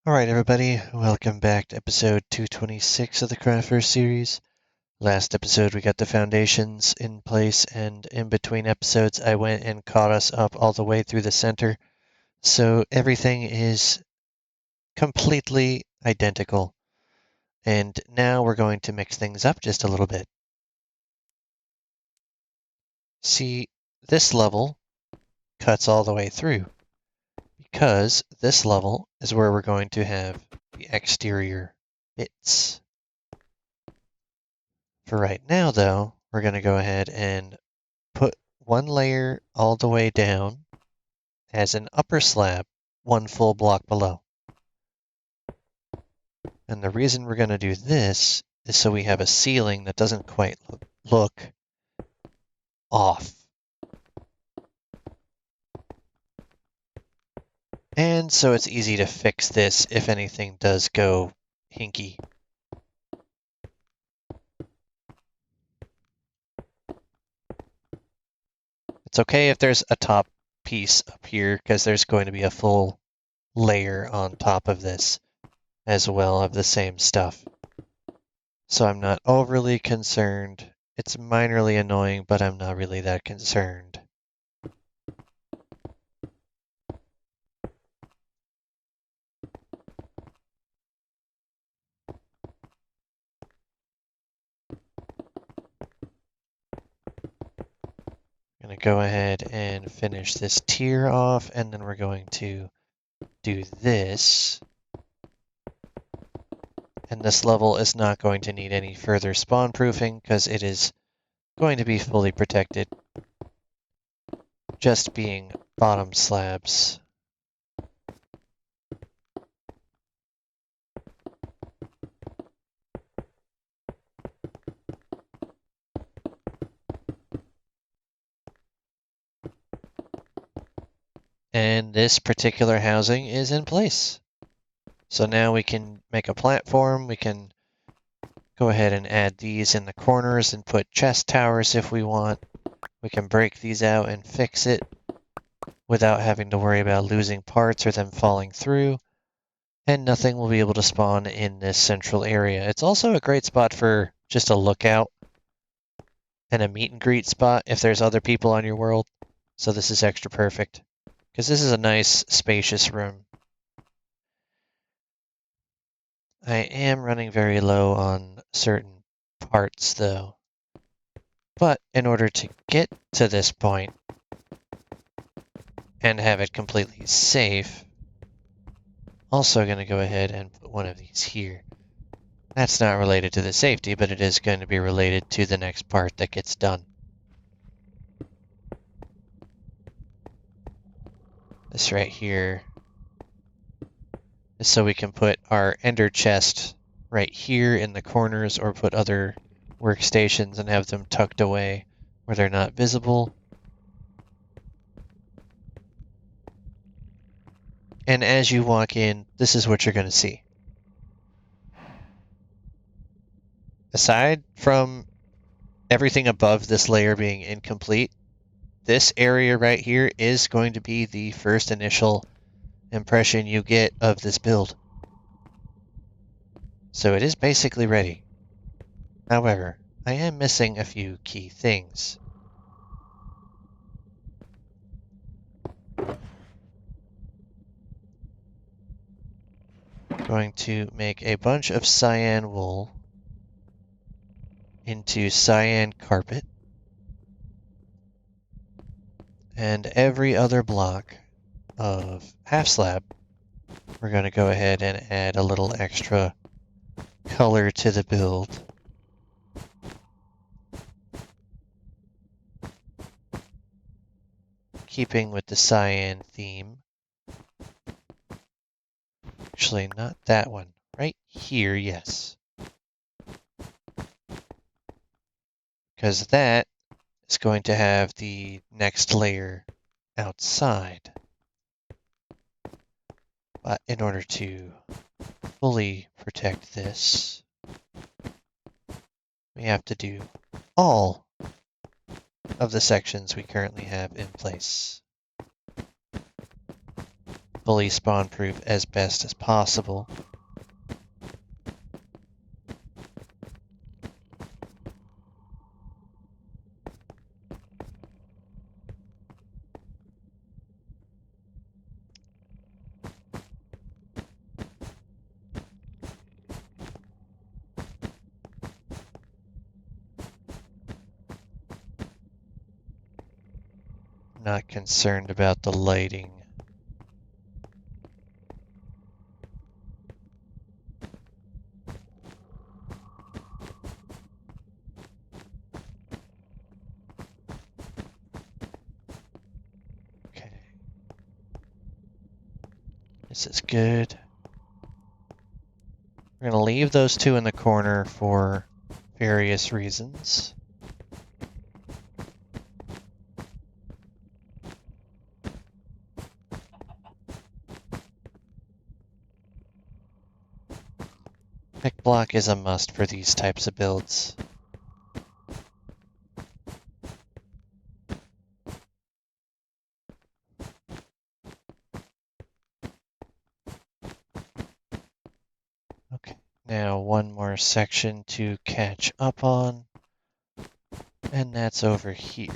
Alright everybody, welcome back to episode 226 of the Craftverse series. Last episode we got the foundations in place, and in between episodes I went and caught us up all the way through the center. So everything is completely identical. And now we're going to mix things up just a little bit. See, this level cuts all the way through, because this level is where we're going to have the exterior bits. For right now, though, we're going to go ahead and put one layer all the way down as an upper slab, one full block below. And the reason we're going to do this is so we have a ceiling that doesn't quite look off. And so it's easy to fix this if anything does go hinky. It's okay if there's a top piece up here, because there's going to be a full layer on top of this as well of the same stuff. So I'm not overly concerned. It's minorly annoying, but I'm not really that concerned. I'm going to go ahead and finish this tier off, and then we're going to do this. And this level is not going to need any further spawn proofing because it is going to be fully protected, just being bottom slabs. And this particular housing is in place. So now we can make a platform. We can go ahead and add these in the corners and put chest towers if we want. We can break these out and fix it without having to worry about losing parts or them falling through. And nothing will be able to spawn in this central area. It's also a great spot for just a lookout and a meet and greet spot if there's other people on your world. So this is extra perfect, because this is a nice, spacious room. I am running very low on certain parts, though. But in order to get to this point and have it completely safe, also going to go ahead and put one of these here. That's not related to the safety, but it is going to be related to the next part that gets done. This right here is so we can put our ender chest right here in the corners, or put other workstations and have them tucked away where they're not visible. And as you walk in, this is what you're going to see. Aside from everything above this layer being incomplete, this area right here is going to be the first initial impression you get of this build. So it is basically ready. However, I am missing a few key things. I'm going to make a bunch of cyan wool into cyan carpet, and every other block of half slab, we're going to go ahead and add a little extra color to the build. Keeping with the cyan theme. Actually, not that one. Right here, yes. Because that is going to have the next layer outside. But in order to fully protect this, we have to do all of the sections we currently have in place. fully spawn-proof as best as possible. Not concerned about the lighting. Okay. This is good. We're going to leave those two in the corner for various reasons. Pick block is a must for these types of builds. Okay, now one more section to catch up on, and that's over here.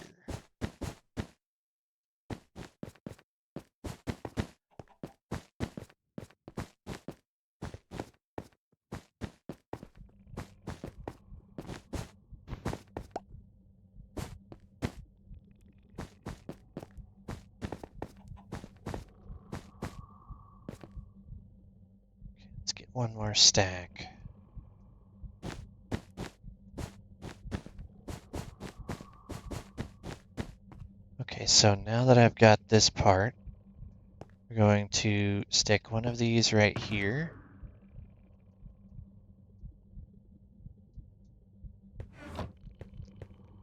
Let's get one more stack. Okay, so now that I've got this part, we're going to stick one of these right here.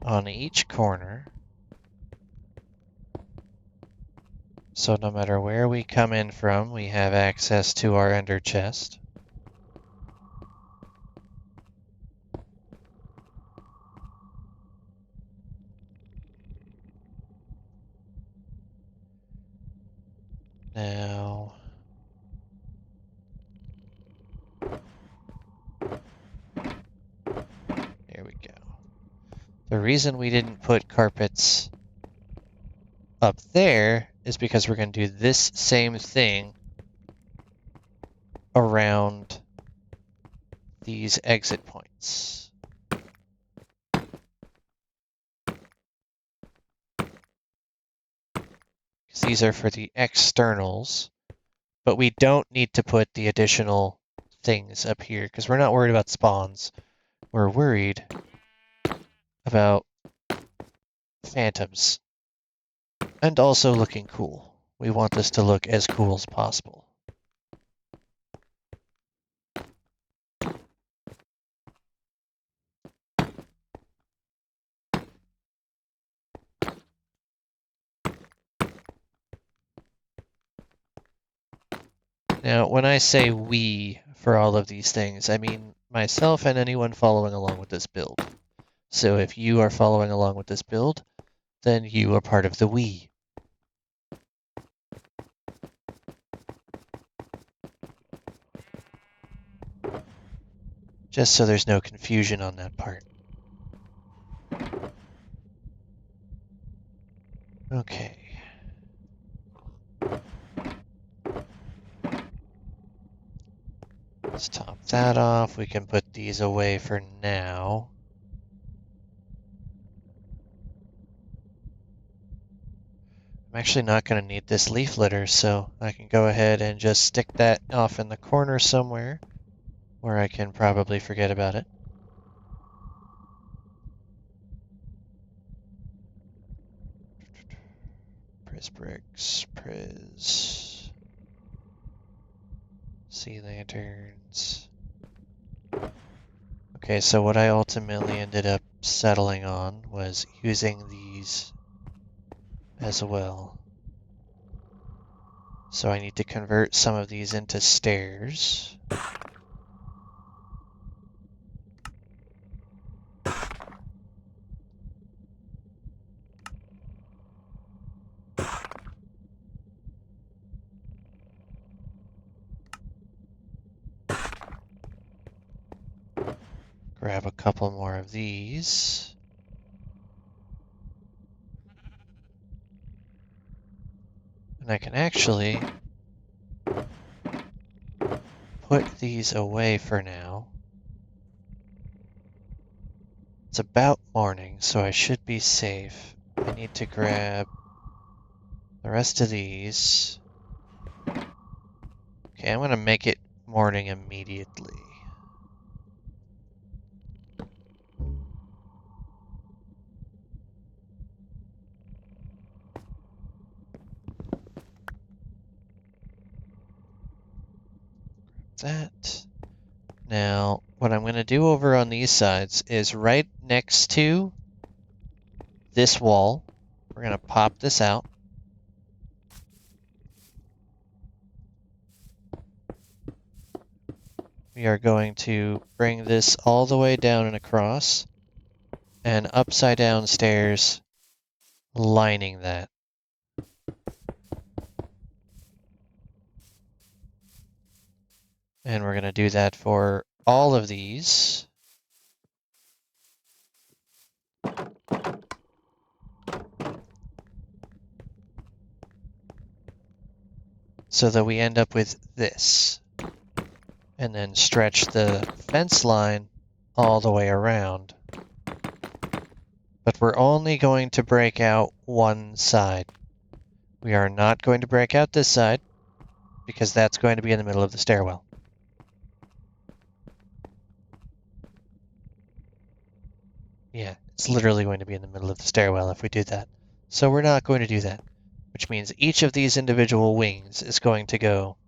On each corner. So no matter where we come in from, we have access to our ender chest. Now, there we go. The reason we didn't put carpets up there is because we're going to do this same thing around these exit points. Because these are for the externals, but we don't need to put the additional things up here because we're not worried about spawns. We're worried about phantoms. And also looking cool. We want this to look as cool as possible. Now, when I say we for all of these things, I mean myself and anyone following along with this build. So if you are following along with this build, then you are part of the we. Just so there's no confusion on that part. Okay. Let's top that off. We can put these away for now. I'm actually not going to need this leaf litter, so I can go ahead and just stick that off in the corner somewhere where I can probably forget about it. Priz bricks, priz. Sea lanterns. Okay, so what I ultimately ended up settling on was using these as well. So I need to convert some of these into stairs. grab a couple more of these. And I can actually put these away for now. It's about morning, so I should be safe. I need to grab the rest of these. Okay, I'm gonna make it morning immediately. That. Now, what I'm gonna do over on these sides is right next to this wall, we're gonna pop this out. We are going to bring this all the way down and across, and upside down stairs lining that. And we're going to do that for all of these. So that we end up with this. And then stretch the fence line all the way around. But we're only going to break out one side. We are not going to break out this side, because that's going to be in the middle of the stairwell. Yeah, it's literally going to be in the middle of the stairwell if we do that. So we're not going to do that, which means each of these individual wings is going to go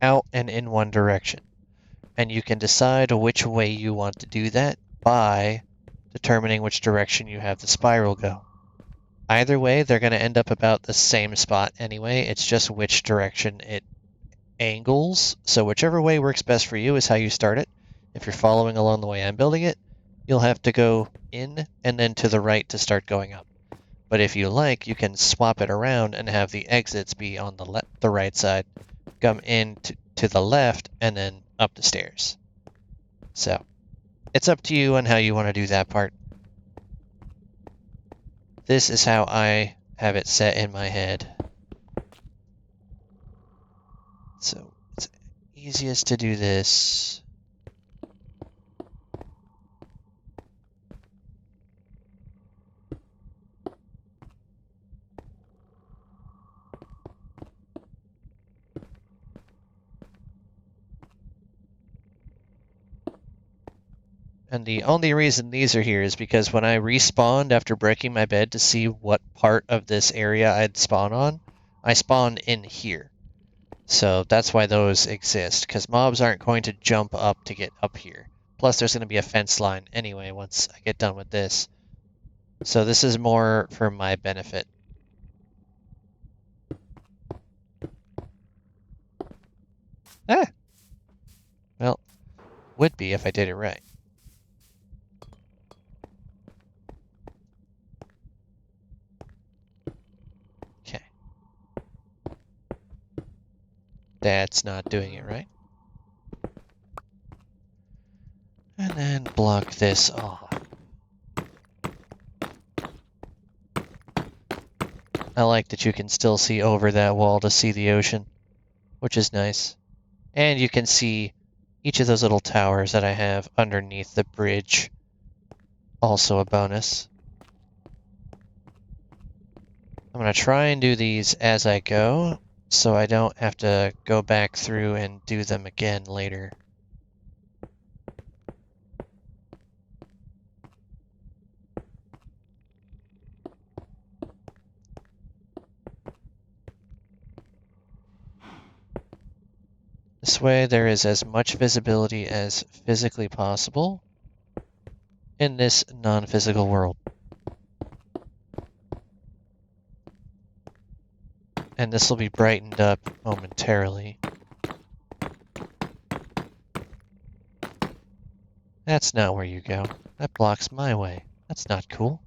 out and in one direction. And you can decide which way you want to do that by determining which direction you have the spiral go. Either way, they're going to end up about the same spot anyway. It's just which direction it angles. So whichever way works best for you is how you start it. If you're following along the way I'm building it, you'll have to go in and then to the right to start going up. But if you like, you can swap it around and have the exits be on the right side, come in to the left, and then up the stairs. So it's up to you on how you want to do that part. This is how I have it set in my head. So it's easiest to do this. And the only reason these are here is because when I respawned after breaking my bed to see what part of this area I'd spawn on, I spawned in here. So that's why those exist, because mobs aren't going to jump up to get up here. Plus there's going to be a fence line anyway once I get done with this. So this is more for my benefit. Ah! Well, would be if I did it right. Okay. That's not doing it right. And then block this off. I like that you can still see over that wall to see the ocean, which is nice. And you can see each of those little towers that I have underneath the bridge. Also a bonus. I'm going to try and do these as I go, so I don't have to go back through and do them again later. This way there is as much visibility as physically possible in this non-physical world. And this will be brightened up momentarily. That's not where you go. That blocks my way. That's not cool.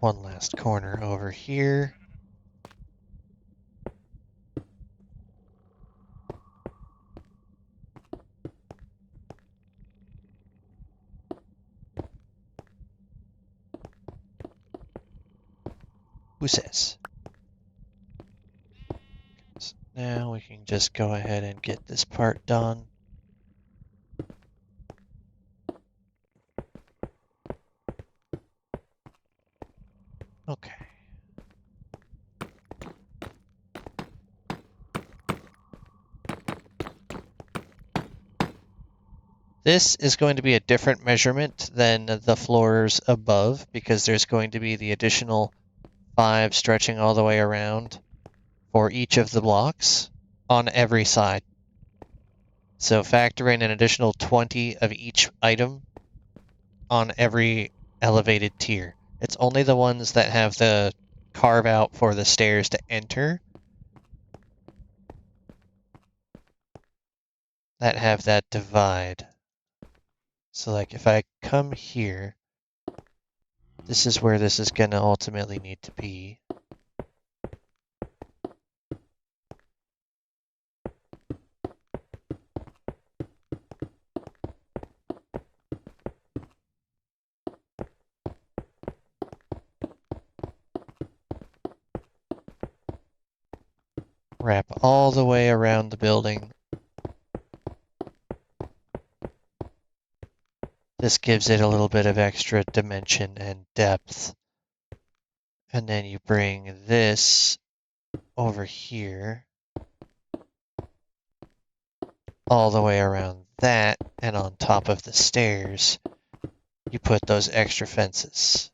One last corner over here. Who says? So now we can just go ahead and get this part done. Okay. This is going to be a different measurement than the floors above because there's going to be the additional 5 stretching all the way around for each of the blocks on every side. So factor in an additional 20 of each item on every elevated tier. It's only the ones that have the carve out for the stairs to enter that have that divide. So like if I come here, this is where this is going to ultimately need to be. Wrap all the way around the building. This gives it a little bit of extra dimension and depth. And then you bring this over here, all the way around that, and on top of the stairs, you put those extra fences.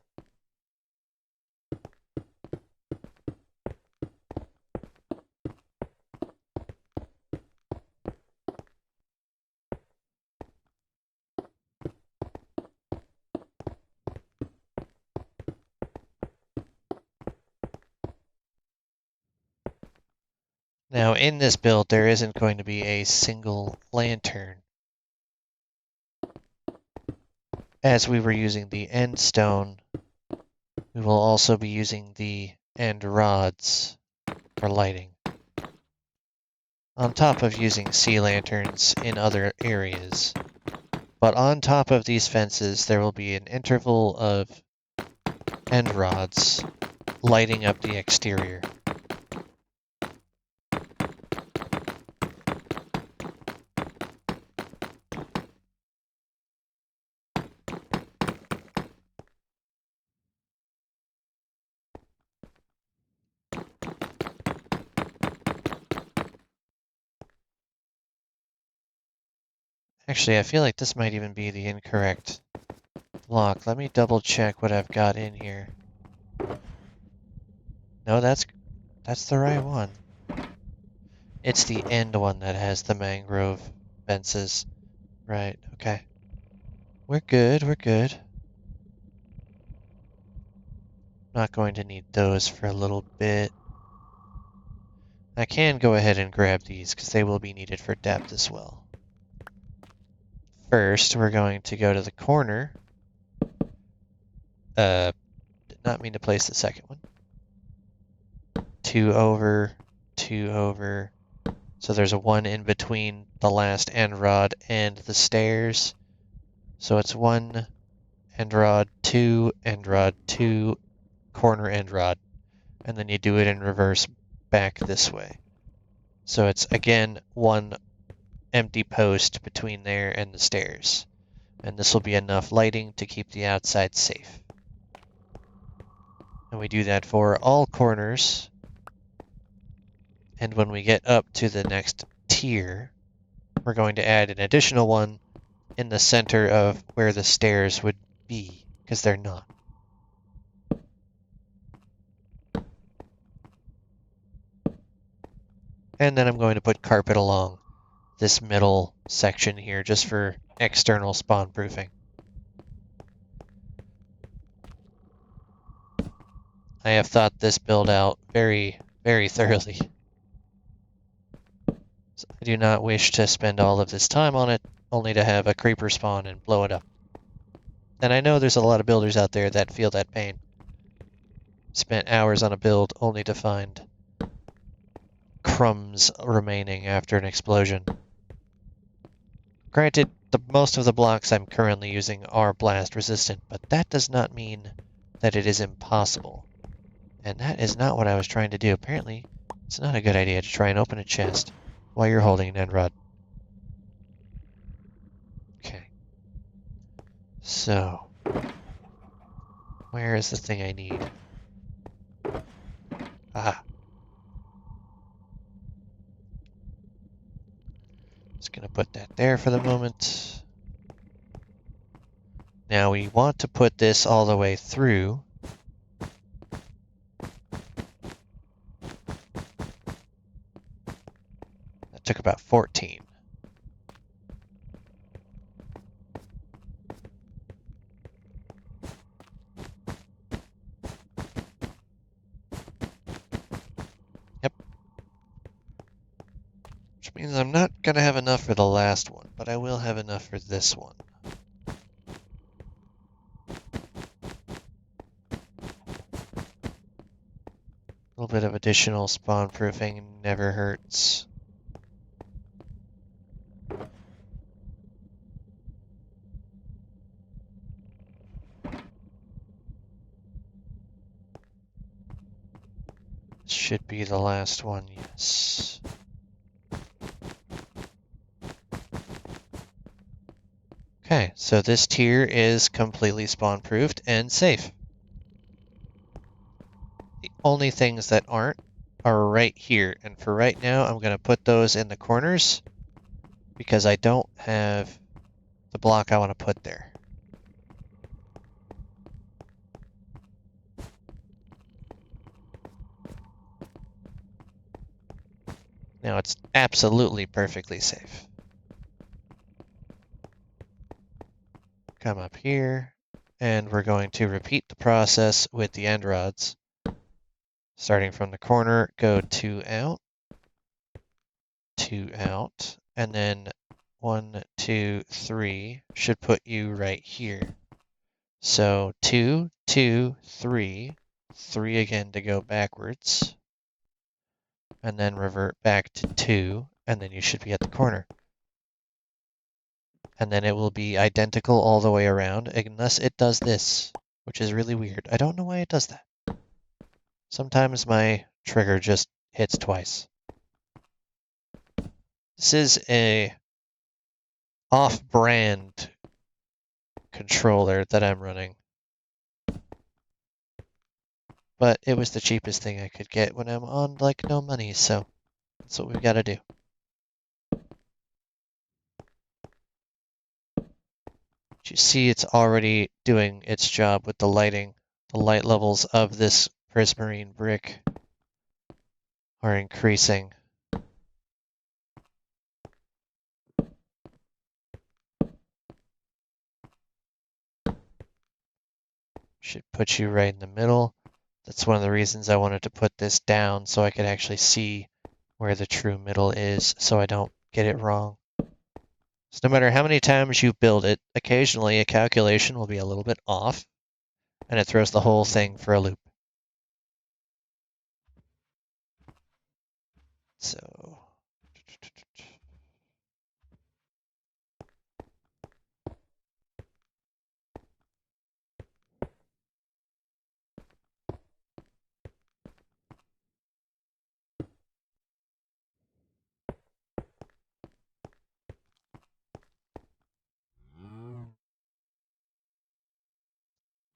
Now, in this build, there isn't going to be a single lantern. As we were using the end stone, we will also be using the end rods for lighting, on top of using sea lanterns in other areas. But on top of these fences, there will be an interval of end rods lighting up the exterior. Actually, I feel like this might even be the incorrect block. Let me double check what I've got in here. No, that's the right one. It's the end one that has the mangrove fences. Right, okay. We're good, we're good. Not going to need those for a little bit. I can go ahead and grab these because they will be needed for depth as well. First, we're going to go to the corner. Did not mean to place the second one. 2 over, 2 over. So there's a 1 in between the last end rod and the stairs. So it's 1 end rod, 2 end rod, 2 corner end rod. And then you do it in reverse back this way. So it's, again, 1 empty post between there and the stairs. And this will be enough lighting to keep the outside safe. And we do that for all corners. And when we get up to the next tier, we're going to add an additional one in the center of where the stairs would be, because they're not. And then I'm going to put carpet along this middle section here just for external spawn proofing. I have thought this build out very, very thoroughly. So I do not wish to spend all of this time on it, only to have a creeper spawn and blow it up. And I know there's a lot of builders out there that feel that pain. Spent hours on a build only to find crumbs remaining after an explosion. Granted, most of the blocks I'm currently using are blast resistant, but that does not mean that it is impossible. And that is not what I was trying to do. Apparently, it's not a good idea to try and open a chest while you're holding an end rod. Okay. So, where is the thing I need? Ah. Just gonna put that there for the moment. Now we want to put this all the way through. That took about 14. Yep. Which means I'm not gonna have enough for the last one, but I will have enough for this one. A little bit of additional spawn proofing never hurts. Should be the last one, yes. Okay, so this tier is completely spawn proofed and safe. The only things that aren't are right here, and for right now I'm going to put those in the corners because I don't have the block I want to put there. Now it's absolutely perfectly safe. Come up here, and we're going to repeat the process with the end rods. Starting from the corner, go 2 out, 2 out, and then 1, 2, 3 should put you right here. So 2, 2, 3, 3 again to go backwards, and then revert back to 2, and then you should be at the corner. And then it will be identical all the way around, unless it does this, which is really weird. I don't know why it does that. Sometimes my trigger just hits twice. This is a off-brand controller that I'm running. But it was the cheapest thing I could get when I'm on, like, no money, so that's what we've got to do. But you see it's already doing its job with the lighting. The light levels of this prismarine brick are increasing. Should put you right in the middle. That's one of the reasons I wanted to put this down so I could actually see where the true middle is so I don't get it wrong. So no matter how many times you build it, occasionally a calculation will be a little bit off and it throws the whole thing for a loop. So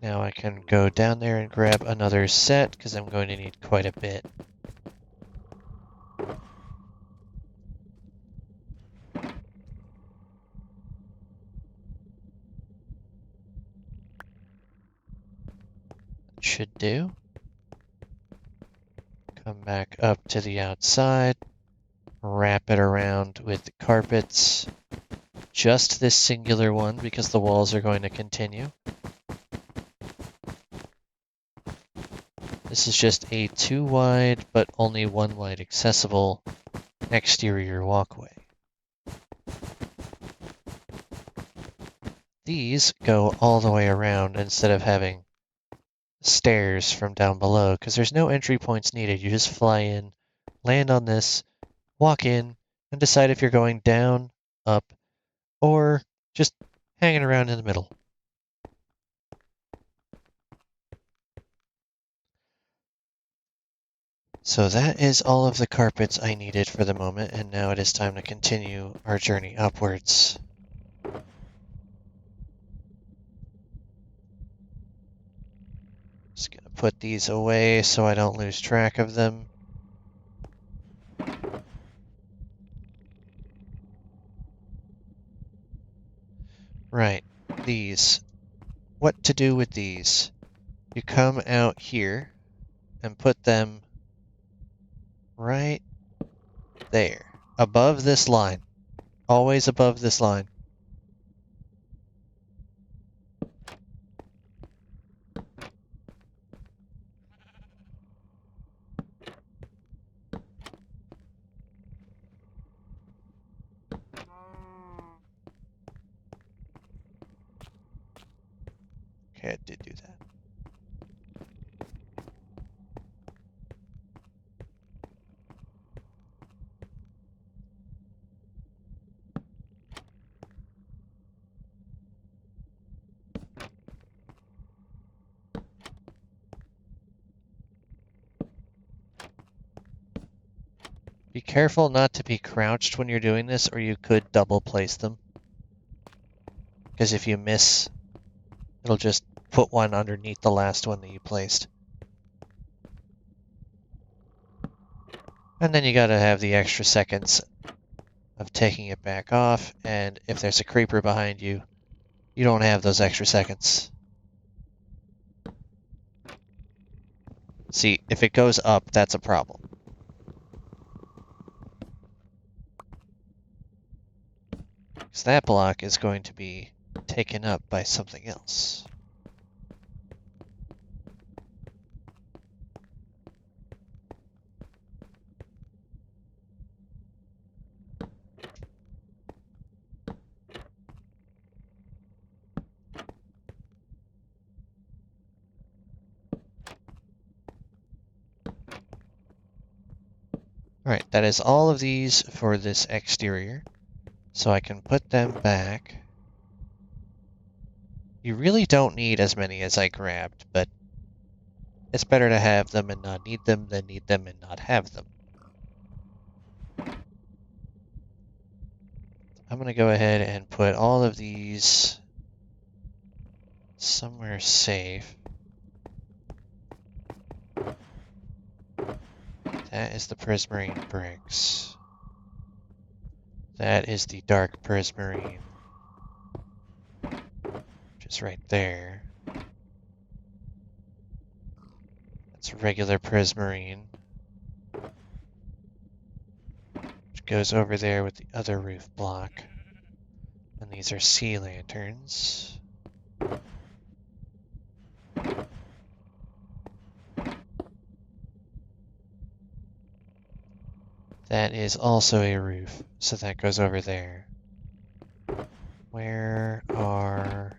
now I can go down there and grab another set because I'm going to need quite a bit. Should do. Come back up to the outside, wrap it around with the carpets. Just this singular one because the walls are going to continue. This is just a 2 wide but only 1 wide accessible exterior walkway. These go all the way around instead of having stairs from down below because there's no entry points needed. You just fly in, land on this, walk in, and decide if you're going down, up, or just hanging around in the middle. So that is all of the carpets I needed for the moment, and now it is time to continue our journey upwards. Just gonna put these away so I don't lose track of them. Right, these. What to do with these? You come out here and put them right there, above this line. Always above this line. Okay, I did do that. Be careful not to be crouched when you're doing this, or you could double place them. Because if you miss, it'll just put one underneath the last one that you placed. And then you gotta have the extra seconds of taking it back off, and if there's a creeper behind you, you don't have those extra seconds. See, if it goes up, that's a problem. Because that block is going to be taken up by something else. Alright, that is all of these for this exterior. So I can put them back. You really don't need as many as I grabbed, but it's better to have them and not need them than need them and not have them. I'm going to go ahead and put all of these somewhere safe. That is the prismarine bricks. That is the dark prismarine, which is right there. That's regular prismarine, which goes over there with the other roof block. And these are sea lanterns. That is also a roof, so that goes over there. Where are...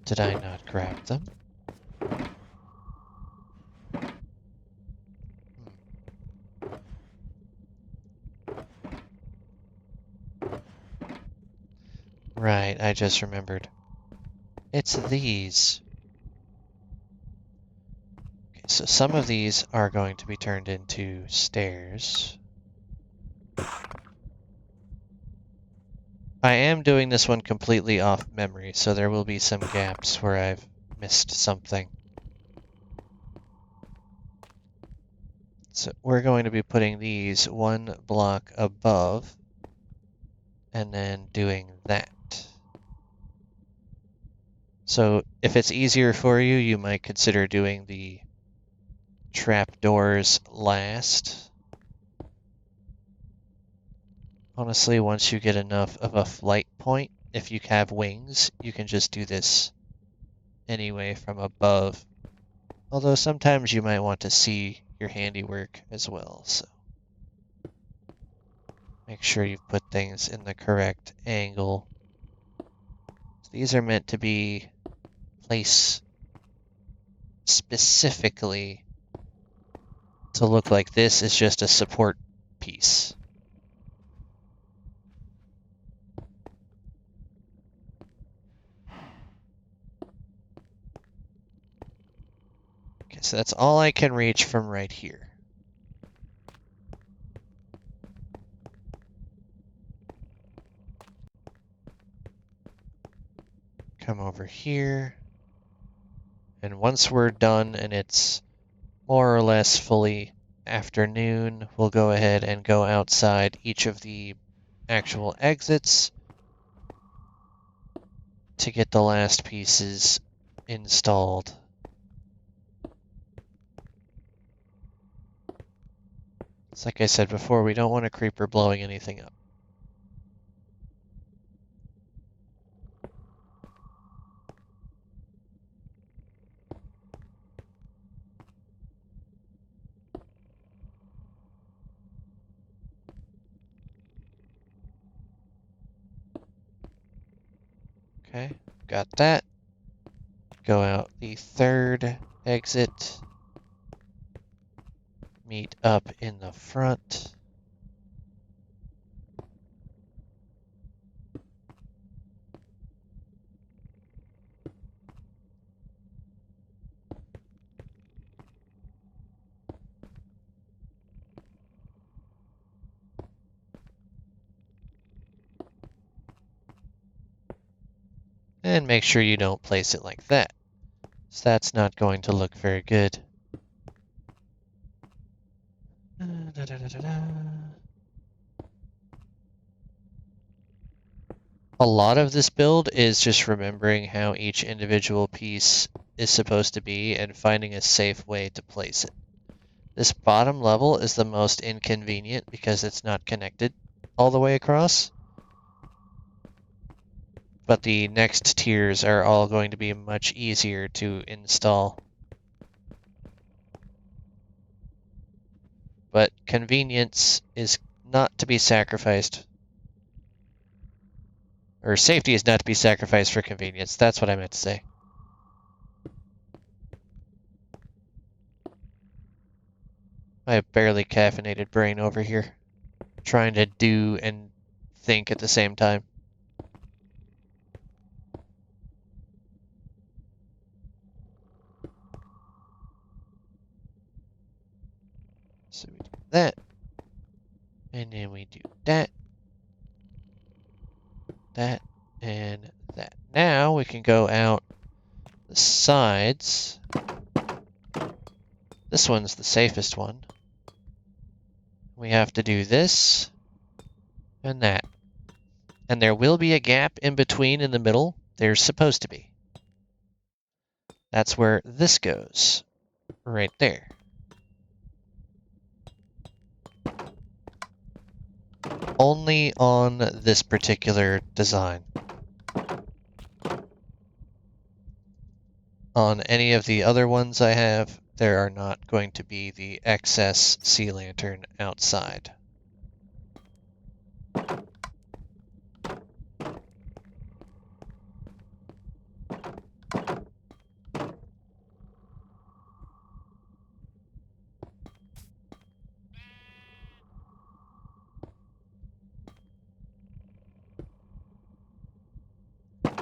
Did I not grab them? Right, I just remembered. It's these. Okay, so some of these are going to be turned into stairs. I am doing this one completely off memory, so there will be some gaps where I've missed something. So we're going to be putting these one block above, and then doing that. So if it's easier for you, you might consider doing the trapdoors last. Honestly, once you get enough of a flight point, if you have wings, you can just do this anyway from above. Although sometimes you might want to see your handiwork as well, so make sure you've put things in the correct angle. These are meant to be placed specifically to look like this is just a support piece. Okay, so that's all I can reach from right here. Come over here. And once we're done and it's more or less fully afternoon, we'll go ahead and go outside each of the actual exits to get the last pieces installed. It's like I said before, we don't want a creeper blowing anything up. Okay, got that. Go out the third exit. Meet up in the front. And make sure you don't place it like that. So that's not going to look very good. A lot of this build is just remembering how each individual piece is supposed to be and finding a safe way to place it. This bottom level is the most inconvenient because it's not connected all the way across. But the next tiers are all going to be much easier to install. But convenience is not to be sacrificed. Or safety is not to be sacrificed for convenience. That's what I meant to say. I have barely caffeinated brain over here, trying to do and think at the same time. So we do that, and then we do that, that, and that. Now we can go out the sides. This one's the safest one. We have to do this and that. And there will be a gap in between in the middle. There's supposed to be. That's where this goes. Right there. Only on this particular design. On any of the other ones I have, there are not going to be the excess sea lantern outside.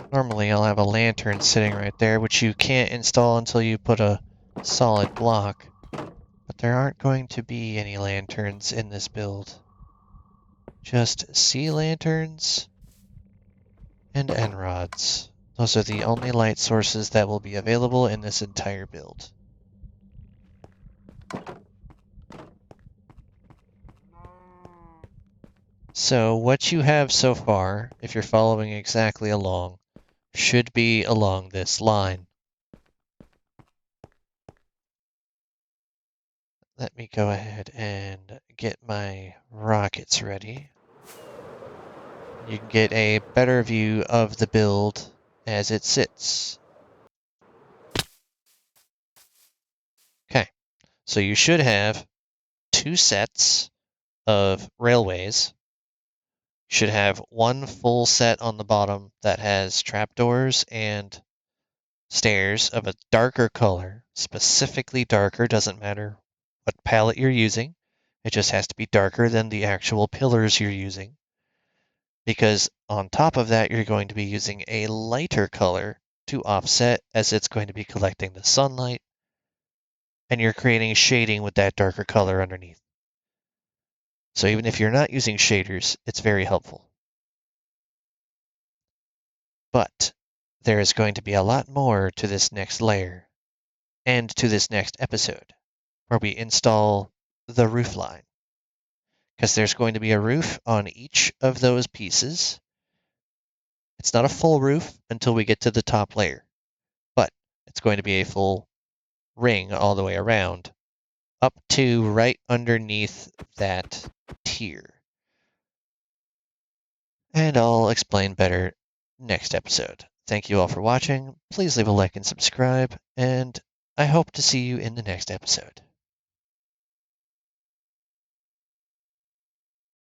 Normally I'll have a lantern sitting right there, which you can't install until you put a solid block. But there aren't going to be any lanterns in this build. Just sea lanterns and end rods. Those are the only light sources that will be available in this entire build. So what you have so far, if you're following exactly along, should be along this line. Let me go ahead and get my rockets ready. You can get a better view of the build as it sits. Okay, so you should have 2 sets of railways. You should have 1 full set on the bottom that has trapdoors and stairs of a darker color, specifically darker, doesn't matter what palette you're using. It just has to be darker than the actual pillars you're using. Because on top of that, you're going to be using a lighter color to offset as it's going to be collecting the sunlight and you're creating shading with that darker color underneath. So even if you're not using shaders, it's very helpful. But there is going to be a lot more to this next layer and to this next episode where we install the roof line. Because there's going to be a roof on each of those pieces. It's not a full roof until we get to the top layer, but it's going to be a full ring all the way around up to right underneath that tier. And I'll explain better next episode. Thank you all for watching. Please leave a like and subscribe, and I hope to see you in the next episode.